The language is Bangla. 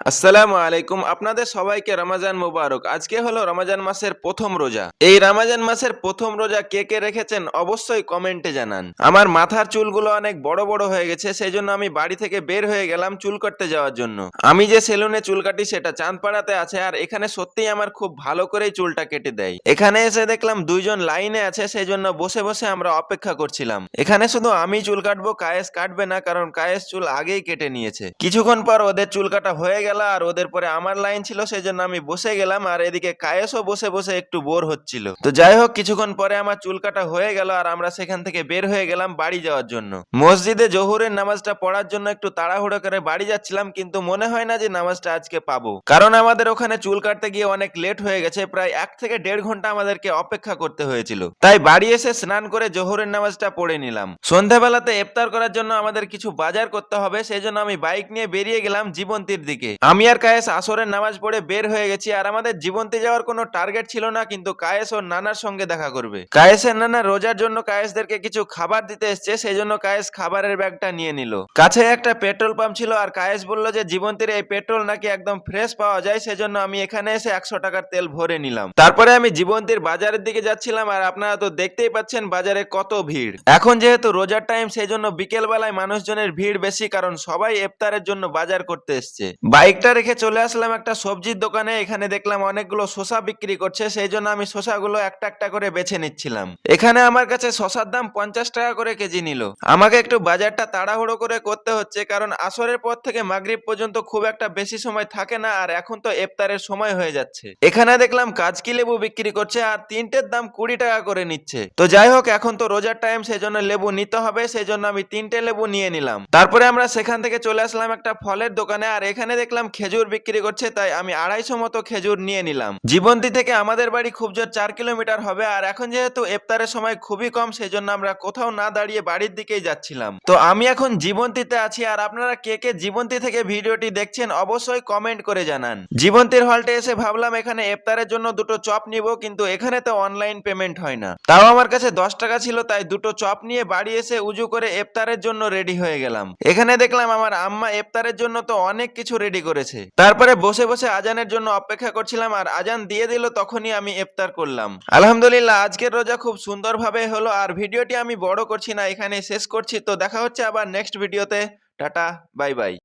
আসসালামু আলাইকুম। আপনাদের সবাইকে রমাজান মুবারক। আজকে হলো রমাজান মাসের প্রথম রোজা। এই রমাজান মাসের প্রথম রোজা কে কে রেখেছেন অবশ্যই কমেন্টে জানান। আমার মাথার চুলগুলো অনেক বড় বড় হয়ে গেছে, সেই জন্য আমি বাড়ি থেকে বের হয়ে গেলাম চুল কাটতে যাওয়ার জন্য। আমি যে সেলুনে চুল কাটি সেটা চাঁদপাড়াতে আছে, আর এখানে সত্যিই আমার খুব ভালো করেই চুলটা কেটে দেয়। এখানে এসে দেখলাম দুইজন লাইনে আছে, সেই জন্য বসে বসে আমরা অপেক্ষা করছিলাম। এখানে শুধু আমি চুল কাটবো, কায়েস কাটবে না, কারণ কায়েস চুল আগেই কেটে নিয়েছে। কিছুক্ষণ পর ওদের চুল কাটা হয়ে গেল আর ওদের পরে আমার লাইন ছিল, সেই জন্য আমি বসে গেলাম। আর এদিকে কায়েসও বসে বসে একটু বোর হচ্ছিল। তো যাই হোক, কিছুক্ষণ পরে আমার চুল কাটা হয়ে গেল আর আমরা সেখান থেকে বের হয়ে গেলাম বাড়ি যাওয়ার জন্য। মসজিদে জোহরের নামাজটা পড়ার জন্য একটু তাড়াহুড়ো করে বাড়ি যাচ্ছিলাম, কিন্তু মনে হয় না যে নামাজটা আজকে পাবো, কারণ আমাদের ওখানে চুল কাটতে গিয়ে অনেক লেট হয়ে গেছে। প্রায় 1 থেকে 1.5 ঘন্টা আমাদেরকে অপেক্ষা করতে হয়েছিল। তাই বাড়ি এসে স্নান করে জোহরের নামাজটা পড়ে নিলাম। সন্ধ্যাবেলাতে ইফতার করার জন্য আমাদের কিছু বাজার করতে হবে, সেই জন্য আমি বাইক নিয়ে বেরিয়ে গেলাম জীবন্তীর দিকে। আমি আর কায়েস আসরের নামাজ পড়ে বের হয়ে গেছি, আর আমাদের জীবন্তী যাওয়ার কোনো টার্গেট ছিল না, কিন্তু কায়েস ওর নানার সঙ্গে দেখা করবে। কায়েসের নানা রোজার জন্য কায়েসদেরকে কিছু খাবার দিতে এসছে, সেই জন্য কায়েস খাবারের ব্যাগটা নিয়ে নিল। কাছে একটা পেট্রোল পাম্প ছিল, আর কায়েস বলল যে জীবন্তীর এই পেট্রোল নাকি একদম ফ্রেশ পাওয়া যায়, সেজন্য আমি এখানে এসে 100 টাকার তেল ভরে নিলাম। তারপরে আমি জীবন্তীর বাজারের দিকে যাচ্ছিলাম, আর আপনারা তো দেখতেই পাচ্ছেন বাজারে কত ভিড়। এখন যেহেতু রোজার টাইম, সেই জন্য বিকেল বেলায় মানুষজনের ভিড় বেশি, কারণ সবাই ইফতারের জন্য বাজার করতে এসছে। বাইকটা রেখে চলে আসলাম একটা সবজির দোকানে। এখানে দেখলাম অনেকগুলো শসা বিক্রি করছে, সেই জন্য আমি শসাগুলো একটা একটা করে বেছে নিচ্ছিলাম। এখানে আমার কাছে শসার দাম 50 টাকা করে কেজি নিল। আমাকে একটু বাজারটা তাড়াহুড়ো করে করতে হচ্ছে, কারণ আসরের পর থেকে মাগরিব পর্যন্ত খুব একটা বেশি সময় থাকে না, আর এখন তো ইফতারের সময় হয়ে যাচ্ছে। এখানে দেখলাম কাজকি লেবু বিক্রি করছে, আর তিনটের দাম 20 টাকা করে নিচ্ছে। তো যাই হোক, এখন তো রোজার টাইম, সেই জন্য লেবু নিতে হবে, সেই জন্য আমি 3টে লেবু নিয়ে নিলাম। তারপরে আমরা সেখান থেকে চলে আসলাম একটা ফলের দোকানে, আর এখানে দেখলাম খেজুর বিক্রি করছে, তাই আমি 250 মতো খেজুর নিয়ে নিলাম। জীবন্তী থেকে আমাদের বাড়ি খুব জোর 4 কিলোমিটার হবে, আর এখন যেহেতু ইফতারের সময় খুবই কম, সেই জন্য আমরা কোথাও না দাঁড়িয়ে বাড়ির দিকেই যাচ্ছিলাম। তো আমি এখন জীবন্তীতে আছি, আর আপনারা কে কে জীবন্তী থেকে ভিডিওটি দেখছেন অবশ্যই কমেন্ট করে জানান। জীবন্তীর হলটে এসে ভাবলাম এখানে ইফতারের জন্য দুটো চপ নিব, কিন্তু এখানে তো অনলাইন পেমেন্ট হয় না। তাও আমার কাছে 10 টাকা ছিল, তাই দুটো চপ নিয়ে বাড়ি এসে উজু করে ইফতারের জন্য রেডি হয়ে গেলাম। এখানে দেখলাম আমার আম্মা ইফতারের জন্য তো অনেক কিছু রেডি করেছে। তারপরে বসে বসে আজানের জন্য অপেক্ষা করছিলাম, আর আজান দিয়ে দিল, তখনই আমি ইফতার করলাম। আলহামদুলিল্লাহ, আজকের রোজা খুব সুন্দরভাবে হলো। আর ভিডিওটি আমি বড় করছি না, এখানে শেষ করছি। তো দেখা হচ্ছে আবার নেক্সট ভিডিওতে। Tata, bye bye.